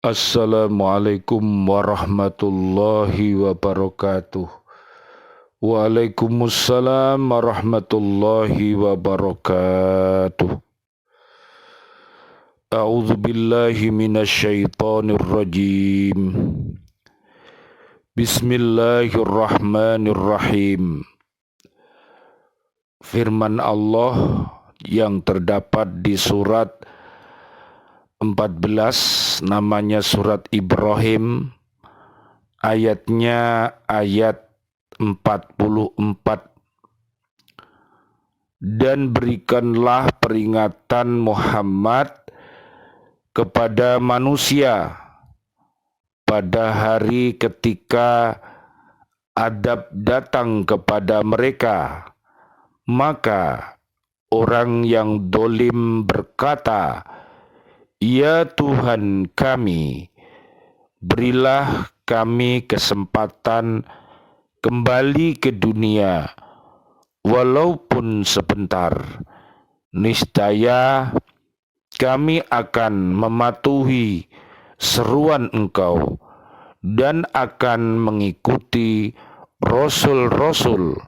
Assalamualaikum warahmatullahi wabarakatuh. Waalaikumsalam warahmatullahi wabarakatuh. A'udzu billahi minasyaitonir rajim. Bismillahirrahmanirrahim. Firman Allah yang terdapat di surat 14, namanya surat Ibrahim, ayatnya ayat 44. Dan berikanlah peringatan Muhammad kepada manusia pada hari ketika adab datang kepada mereka, maka orang yang dolim berkata, "Ya Tuhan kami, berilah kami kesempatan kembali ke dunia, walaupun sebentar. Niscaya kami akan mematuhi seruan Engkau dan akan mengikuti rasul-rasul."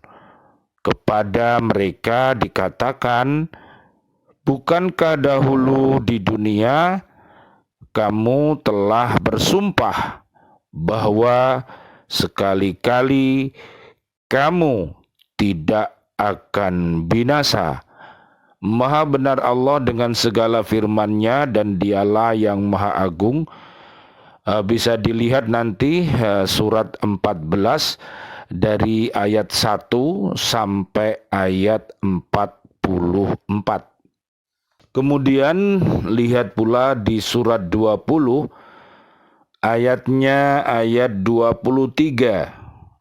Kepada mereka dikatakan, "Bukankah dahulu di dunia kamu telah bersumpah bahwa sekali-kali kamu tidak akan binasa?" Maha benar Allah dengan segala firman-Nya dan Dialah yang Maha Agung. Bisa dilihat nanti surat 14 dari ayat 1 sampai ayat 44. Kemudian lihat pula di surat 20 ayatnya ayat 23.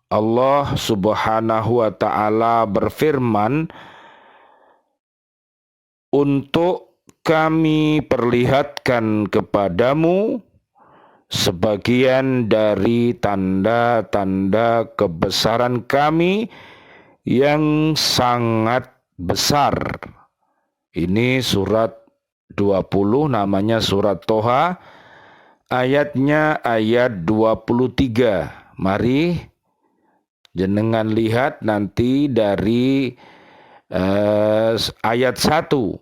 Allah Subhanahu wa taala berfirman, "Untuk kami perlihatkan kepadamu sebagian dari tanda-tanda kebesaran kami yang sangat besar." Ini surat 20, namanya surat Toha, ayatnya ayat 23. Mari jenengan lihat nanti dari ayat 1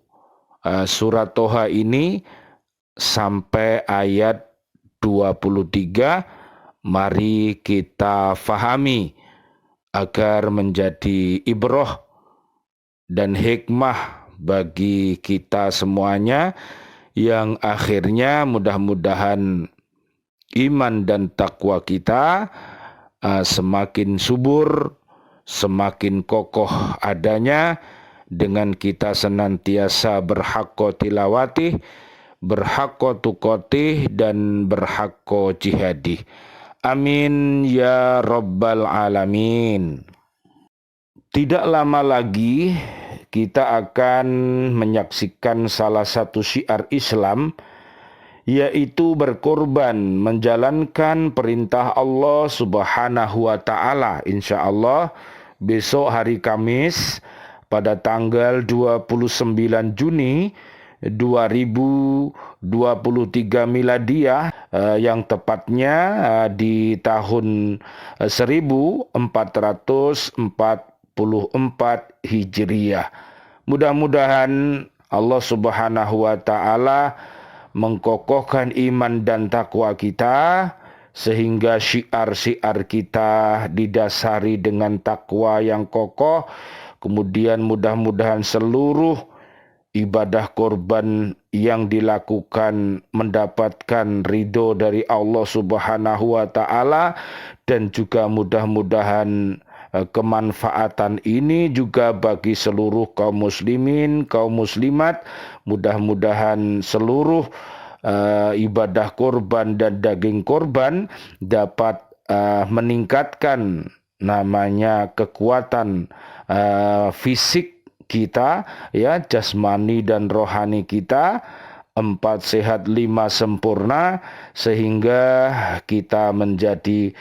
surat Toha ini sampai ayat 23. Mari kita fahami agar menjadi ibrah dan hikmah bagi kita semuanya, yang akhirnya mudah-mudahan iman dan takwa kita semakin subur, semakin kokoh adanya dengan kita senantiasa berhaqqa tilawatih, berhaqqa tuqatih, dan berhaqqa jihadih. Amin ya rabbal alamin. Tidak lama lagi kita akan menyaksikan salah satu syiar Islam, yaitu berkorban menjalankan perintah Allah Subhanahu wa taala. Insya Allah besok hari Kamis pada tanggal 29 Juni 2023 miladiah, yang tepatnya di tahun 1444 Hijriah. Mudah-mudahan Allah Subhanahu wa taala mengkokohkan iman dan takwa kita, sehingga syiar-syiar kita didasari dengan takwa yang kokoh. Kemudian mudah-mudahan seluruh ibadah korban yang dilakukan mendapatkan ridho dari Allah Subhanahu wa taala, dan juga mudah-mudahan kemanfaatan ini juga bagi seluruh kaum muslimin, kaum muslimat. Mudah-mudahan seluruh ibadah korban dan daging korban dapat meningkatkan namanya kekuatan fisik kita, ya, jasmani dan rohani kita, 4 sehat 5 sempurna, sehingga kita menjadi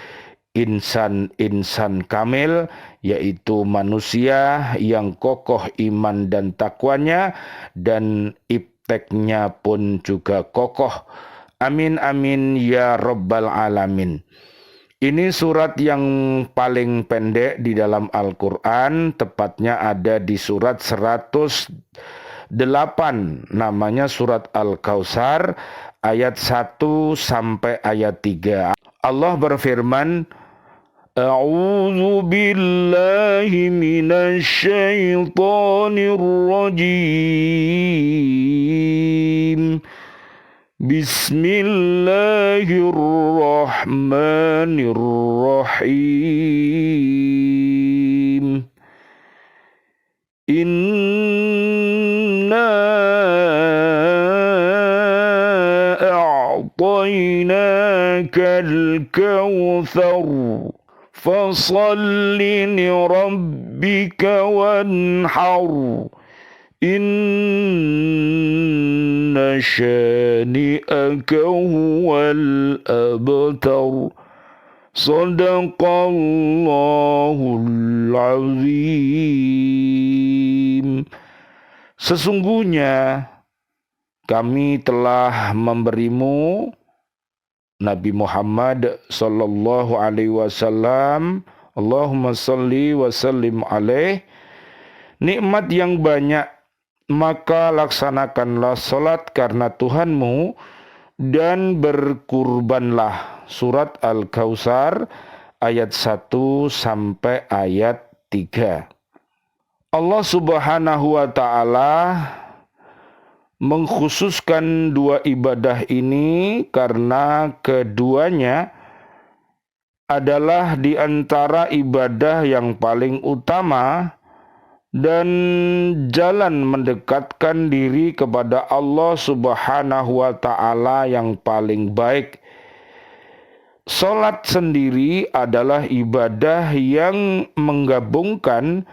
insan-insan kamil, yaitu manusia yang kokoh iman dan takwanya, dan ipteknya pun juga kokoh. Amin amin ya rabbal alamin. Ini surat yang paling pendek di dalam Al-Quran, tepatnya ada di surat 108, namanya surat Al-Kautsar, ayat 1 sampai ayat 3. Allah berfirman, A'udzu billahi minasy syaithanir rajim. Bismillahirrahmanirrahim. Inna a'tainakal kautsar fasalli li rabbika wanhar. Inna syani'aka huwal abtar. Sadaqallahul azim. Sesungguhnya kami telah memberimu Nabi Muhammad sallallahu alaihi wasallam, Allahumma salli wa sallim alaih, nikmat yang banyak, maka laksanakanlah salat karena Tuhanmu dan berkurbanlah. Surat Al-Kautsar ayat 1 sampai ayat 3. Allah Subhanahu wa taala mengkhususkan dua ibadah ini karena keduanya adalah di antara ibadah yang paling utama dan jalan mendekatkan diri kepada Allah Subhanahu wa taala yang paling baik. Salat sendiri adalah ibadah yang menggabungkan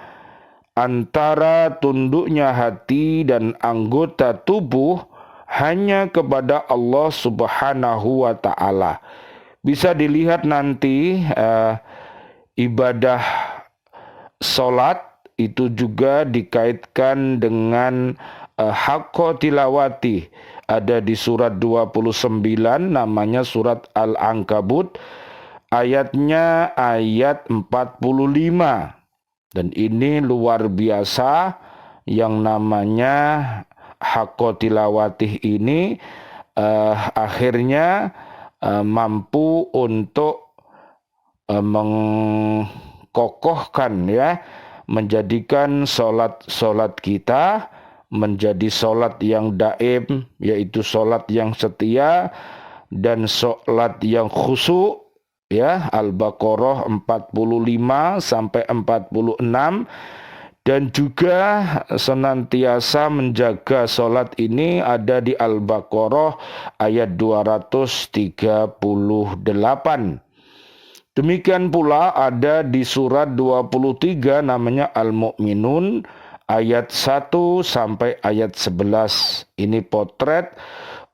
antara tunduknya hati dan anggota tubuh hanya kepada Allah Subhanahu wa taala. Bisa dilihat nanti ibadah salat itu juga dikaitkan dengan haqqa tilawati. Ada di surat 29, namanya surat Al-Ankabut, ayatnya ayat 45. Dan ini luar biasa, yang namanya haqqa tilawati ini akhirnya mampu untuk mengkokohkan, ya, menjadikan solat kita menjadi solat yang daim, yaitu solat yang setia dan solat yang khusyuk, ya. Al-Baqarah 45 sampai 46. Dan juga senantiasa menjaga solat ini ada di Al-Baqarah ayat 238. Demikian pula ada di surat 23, namanya Al-Mu'minun ayat 1 sampai ayat 11. Ini potret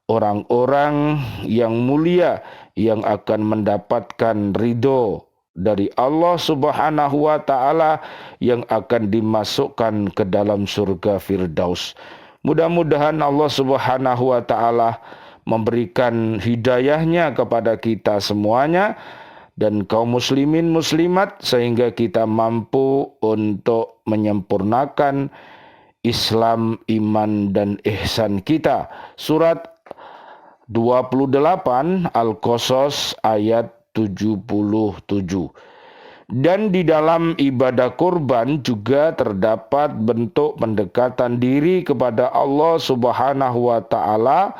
orang-orang yang mulia yang akan mendapatkan ridho dari Allah Subhanahu wa taala, yang akan dimasukkan ke dalam surga Firdaus. Mudah-mudahan Allah Subhanahu wa taala memberikan hidayahnya kepada kita semuanya dan kaum muslimin muslimat, sehingga kita mampu untuk menyempurnakan Islam, iman, dan ihsan kita. Surat 28 Al-Qasas ayat 77. Dan di dalam ibadah kurban juga terdapat bentuk pendekatan diri kepada Allah Subhanahu wa taala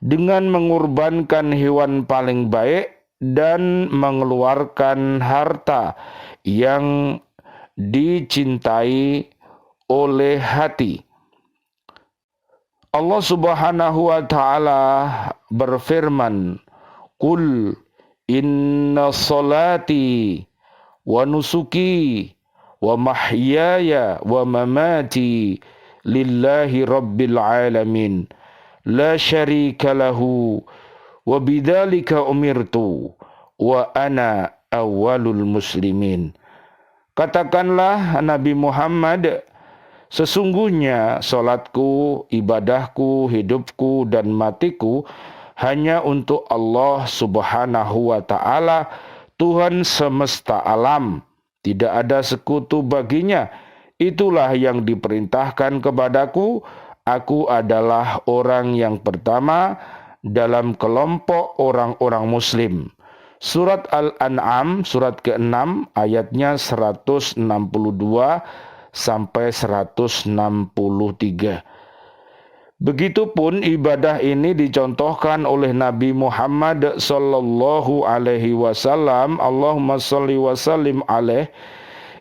dengan mengorbankan hewan paling baik dan mengeluarkan harta yang dicintai oleh hati. Allah Subhanahu wa taala berfirman, "Qul inna salati wa nusuki wa mahyaya wa mamati lillahi rabbil alamin la syarika lahu wa bidzalika umirtu wa ana awwalul muslimin." Katakanlah Nabi Muhammad, sesungguhnya salatku, ibadahku, hidupku dan matiku hanya untuk Allah Subhanahu wa ta'ala, Tuhan semesta alam. Tidak ada sekutu baginya. Itulah yang diperintahkan kepadaku. Aku adalah orang yang pertama dalam kelompok orang-orang muslim. Surat Al-An'am, surat ke-6, ayatnya 162 sampai 163. Begitupun ibadah ini dicontohkan oleh Nabi Muhammad sallallahu alaihi wasallam, Allahumma shalli wa sallim alaih,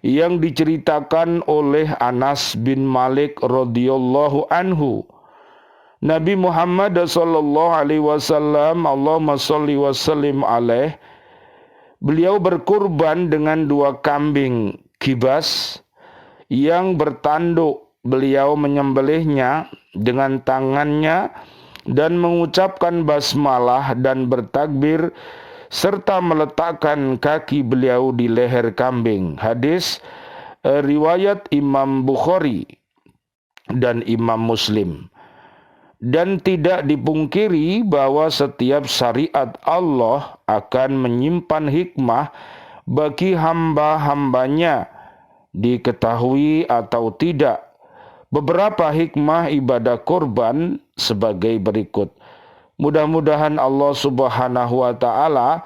yang diceritakan oleh Anas bin Malik radhiyallahu anhu. Nabi Muhammad sallallahu alaihi wasallam, Allahumma shalli wa sallim alaih, beliau berkurban dengan 2 kambing kibas yang bertanduk. Beliau menyembelihnya dengan tangannya dan mengucapkan basmalah dan bertakbir serta meletakkan kaki beliau di leher kambing. Hadis riwayat Imam Bukhari dan Imam Muslim. Dan tidak dipungkiri bahwa setiap syariat Allah akan menyimpan hikmah bagi hamba-hambanya, diketahui atau tidak. Beberapa hikmah ibadah kurban sebagai berikut. Mudah-mudahan Allah Subhanahu wa ta'ala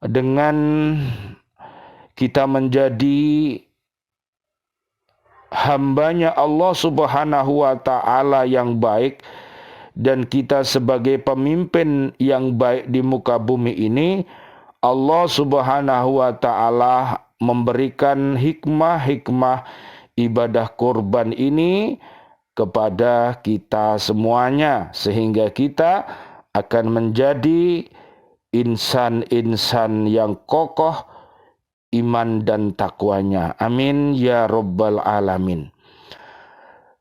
dengan kita menjadi hambanya Allah Subhanahu wa ta'ala yang baik, dan kita sebagai pemimpin yang baik di muka bumi ini, Allah Subhanahu wa ta'ala memberikan hikmah-hikmah ibadah kurban ini kepada kita semuanya, sehingga kita akan menjadi insan-insan yang kokoh iman dan takwanya. Amin ya rabbal alamin.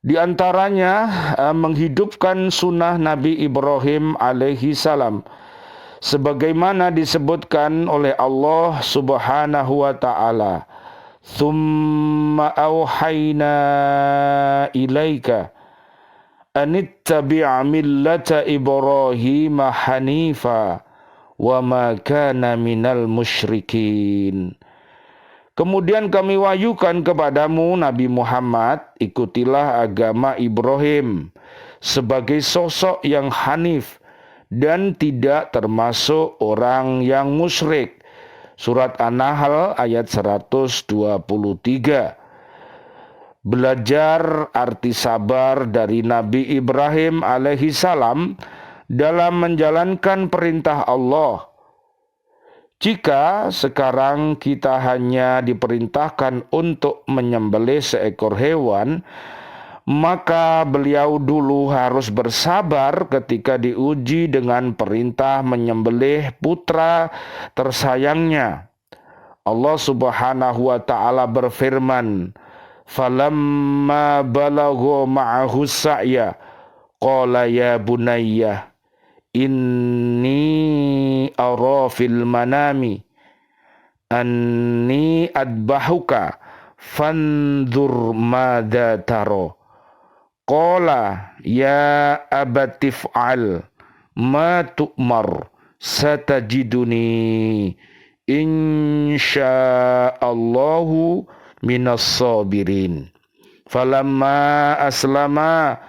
Di antaranya menghidupkan sunnah Nabi Ibrahim alaihi salam, sebagaimana disebutkan oleh Allah Subhanahu wa ta'ala, "Tsumma auhayna ilaika anittabi' millata Ibrahim hanifa wa ma kana minal musyrikin." Kemudian kami wahyukan kepadamu Nabi Muhammad, ikutilah agama Ibrahim sebagai sosok yang hanif dan tidak termasuk orang yang musyrik. Surat An-Nahl ayat 123. Belajar arti sabar dari Nabi Ibrahim alaihi salam dalam menjalankan perintah Allah. Jika sekarang kita hanya diperintahkan untuk menyembelih seekor hewan, maka beliau dulu harus bersabar ketika diuji dengan perintah menyembelih putra tersayangnya. Allah Subhanahu wa ta'ala berfirman, "Falamma balagha ma'ahu sa'ya qala ya bunayya inni ara fil manami anni adbahuka fanzur madza tara." Qala ya abatif'al ma tu'mar satajiduni insya'allahu minas sabirin. Falamma aslama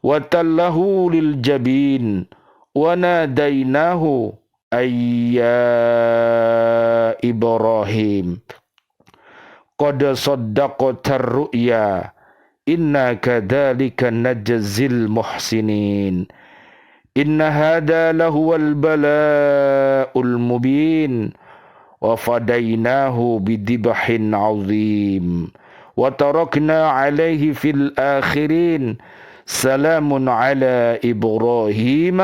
wa tallahu lil jabin wa nadainahu ayya Ibrahim qad saddaqatar ru'ya inna kadzalika najzil muhsinin inna hadza lahuwal bala'ul mubin wa fadainahu bidibhin azim wa tarakna alaihi fil akhirin salamun ala Ibrahim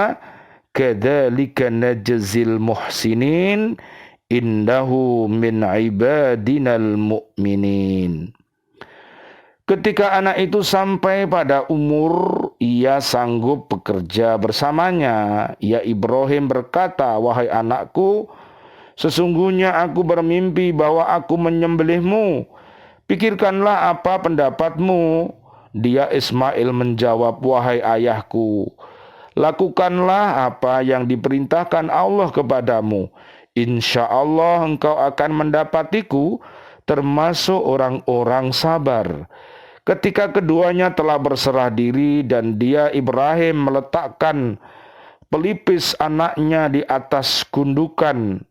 kadzalika najzil muhsinin innahu min ibadinal mu'minin. Ketika anak itu sampai pada umur ia sanggup bekerja bersamanya, ya Ibrahim berkata, "Wahai anakku, sesungguhnya aku bermimpi bahwa aku menyembelihmu. Pikirkanlah apa pendapatmu." Dia Ismail menjawab, "Wahai ayahku, Lakukanlah apa yang diperintahkan Allah kepadamu. Insya Allah engkau akan mendapatiku termasuk orang-orang sabar. Ketika keduanya telah berserah diri dan dia Ibrahim meletakkan pelipis anaknya di atas gundukan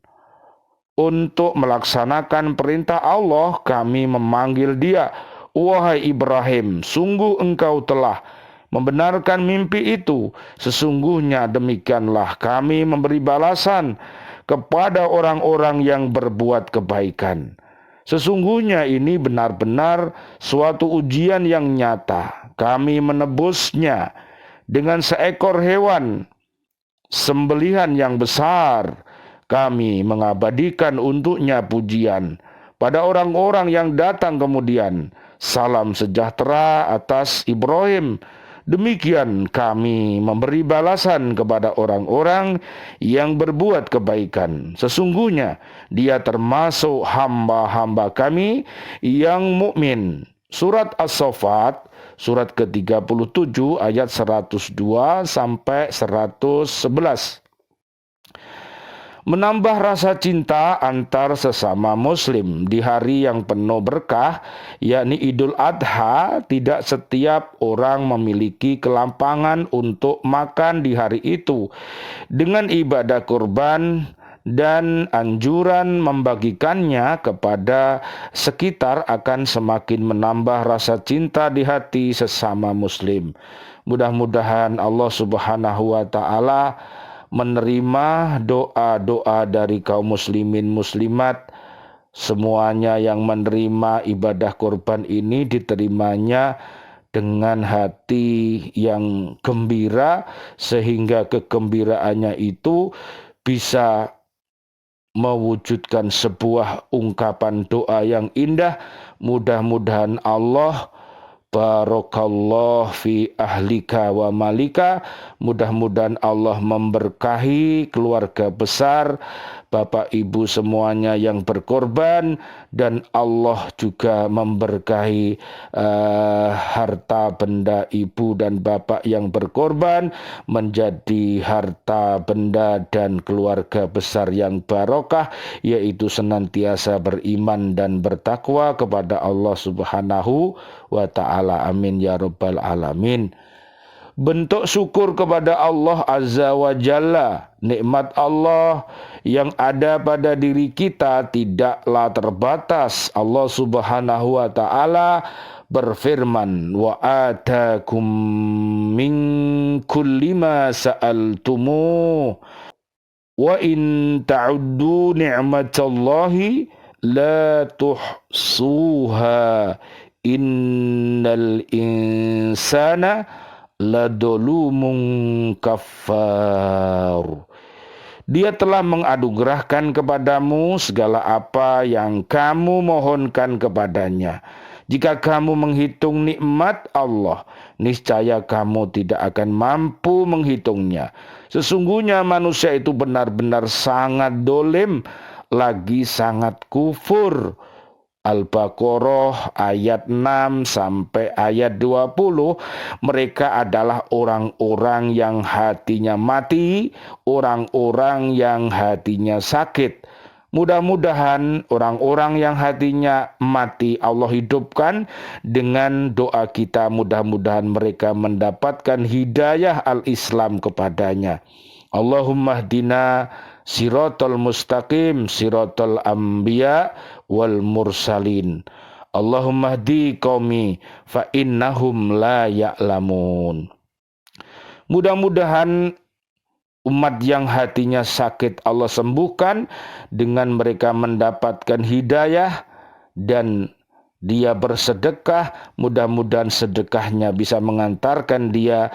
untuk melaksanakan perintah Allah, kami memanggil dia, "Wahai Ibrahim, sungguh engkau telah membenarkan mimpi itu. Sesungguhnya demikianlah kami memberi balasan kepada orang-orang yang berbuat kebaikan." Sesungguhnya ini benar-benar suatu ujian yang nyata. Kami menebusnya dengan seekor hewan sembelihan yang besar. Kami mengabadikan untuknya pujian pada orang-orang yang datang kemudian. Salam sejahtera atas Ibrahim. Demikian kami memberi balasan kepada orang-orang yang berbuat kebaikan. Sesungguhnya dia termasuk hamba-hamba kami yang mukmin. Surat As-Saffat, surat ke-37 ayat 102 sampai 111. Menambah rasa cinta antar sesama muslim di hari yang penuh berkah, yakni Idul Adha. Tidak setiap orang memiliki kelampangan untuk makan di hari itu. Dengan ibadah kurban dan anjuran membagikannya kepada sekitar akan semakin menambah rasa cinta di hati sesama muslim. Mudah-mudahan Allah Subhanahu wa Ta'ala menerima doa-doa dari kaum muslimin muslimat. Semuanya yang menerima ibadah kurban ini diterimanya dengan hati yang gembira, sehingga kegembiraannya itu bisa mewujudkan sebuah ungkapan doa yang indah. Mudah-mudahan Allah barakallah fi ahlika wa malika. Mudah-mudahan Allah memberkahi keluarga besar, Bapak Ibu semuanya yang berkorban, dan Allah juga memberkahi harta benda ibu dan bapak yang berkorban menjadi harta benda dan keluarga besar yang barokah, yaitu senantiasa beriman dan bertakwa kepada Allah Subhanahu wa Ta'ala. Amin ya rabbal alamin. Bentuk syukur kepada Allah Azza wa Jalla, nikmat Allah yang ada pada diri kita tidaklah terbatas. Allah Subhanahu wa Ta'ala berfirman, "Wa atakum min kulli ma sa'altumu wa in ta'uddu ni'matallahi la tuhsuha innal insana ladolumun kafar." Dia telah menganugerahkan kepadamu segala apa yang kamu mohonkan kepadanya. Jika kamu menghitung nikmat Allah, niscaya kamu tidak akan mampu menghitungnya. Sesungguhnya manusia itu benar-benar sangat dolim, lagi sangat kufur. Al-Baqarah ayat 6 sampai ayat 20. Mereka adalah orang-orang yang hatinya mati, orang-orang yang hatinya sakit. Mudah-mudahan orang-orang yang hatinya mati Allah hidupkan dengan doa kita. Mudah-mudahan mereka mendapatkan hidayah al-Islam kepadanya. Allahumma hdina siratal mustaqim, siratal anbiya wal mursalin. Allahumma hdi qaumi fa innahum la ya'lamun. Mudah-mudahan umat yang hatinya sakit Allah sembuhkan dengan mereka mendapatkan hidayah dan dia bersedekah. Mudah-mudahan sedekahnya bisa mengantarkan dia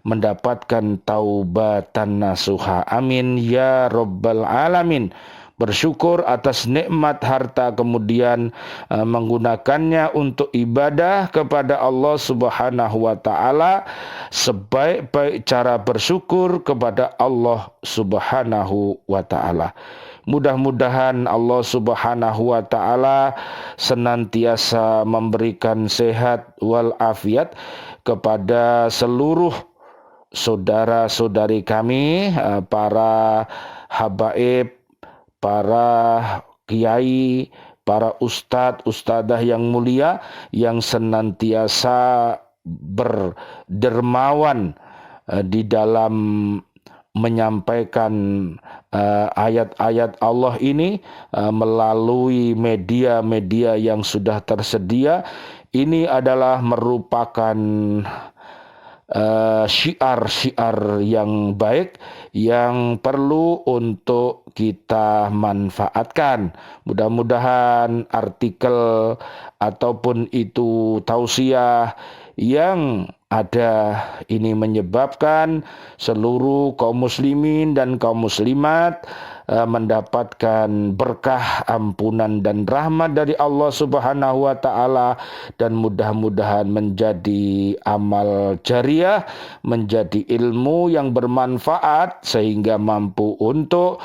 mendapatkan taubatan nasuha. Amin ya rabbal alamin. Bersyukur atas nikmat harta, kemudian menggunakannya untuk ibadah kepada Allah Subhanahu wa Ta'ala. Sebaik-baik cara bersyukur kepada Allah Subhanahu wa Ta'ala. Mudah-mudahan Allah Subhanahu wa Ta'ala senantiasa memberikan sehat wal afiat kepada seluruh saudara-saudari kami, para habaib, para kiai, para ustadz, ustadzah yang mulia, yang senantiasa berdermawan di dalam menyampaikan ayat-ayat Allah ini melalui media-media yang sudah tersedia. Ini adalah merupakan syiar-syiar yang baik yang perlu untuk kita manfaatkan. Mudah-mudahan artikel ataupun itu tausiah yang ada ini menyebabkan seluruh kaum muslimin dan kaum muslimat mendapatkan berkah, ampunan dan rahmat dari Allah Subhanahu wa taala, dan mudah-mudahan menjadi amal jariah, menjadi ilmu yang bermanfaat sehingga mampu untuk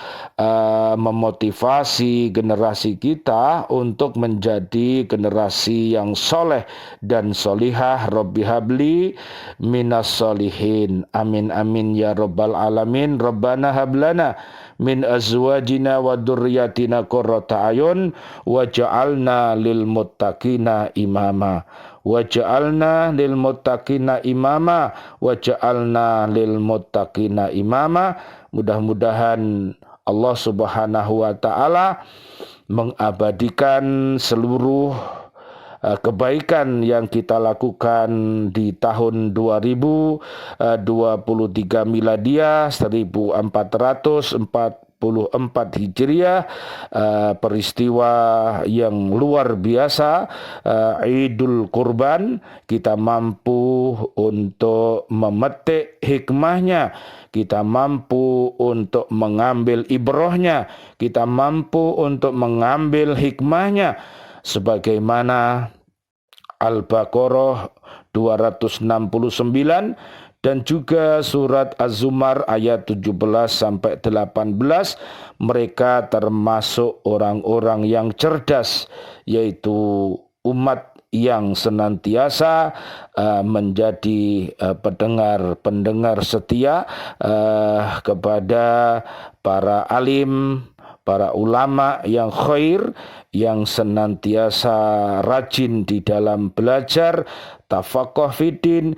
memotivasi generasi kita untuk menjadi generasi yang soleh dan solihah. Rabbi habli minas solihin. Amin amin ya rabbal alamin. Rabbana hablana min azwajina wa dzurriyyatina qurrata ayun waj'alna lil muttaqina imama waj'alna lil muttaqina imama waj'alna lil muttaqina imama. Mudah-mudahan Allah Subhanahu wa taala mengabadikan seluruh kebaikan yang kita lakukan di tahun 2023 miladiah 1444 Hijriah, peristiwa yang luar biasa, Idul Kurban. Kita mampu untuk memetik hikmahnya, kita mampu untuk mengambil ibrahnya, kita mampu untuk mengambil hikmahnya, sebagaimana Al-Baqarah 269 dan juga surat Az-Zumar ayat 17 sampai 18. Mereka termasuk orang-orang yang cerdas, yaitu umat yang senantiasa menjadi pendengar setia kepada para alim, para ulama yang khair, yang senantiasa rajin di dalam belajar, tafaqquh fiddin,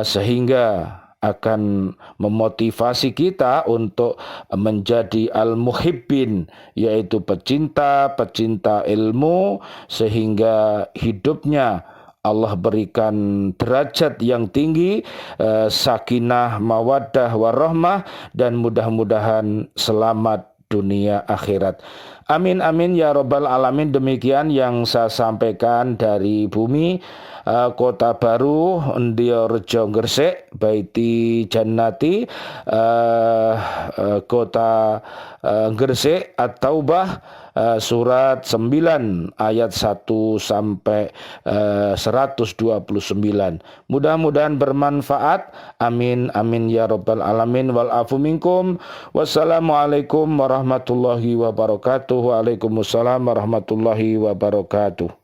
sehingga akan memotivasi kita untuk menjadi al-muhibbin, yaitu pecinta ilmu, sehingga hidupnya Allah berikan derajat yang tinggi, sakinah, mawaddah, warahmah, dan mudah-mudahan selamat dunia akhirat. Amin amin ya rabbal alamin. Demikian yang saya sampaikan dari bumi Kota Baru, Ndiorejo Gresik, Baiti Jannati, Kota Gresik, At-Taubah, surat 9 ayat 1 sampai 129. Mudah-mudahan bermanfaat. Amin amin ya rabbal alamin. Wal afu minkum. Wassalamualaikum warahmatullahi wabarakatuh. Waalaikumsalam warahmatullahi wabarakatuh.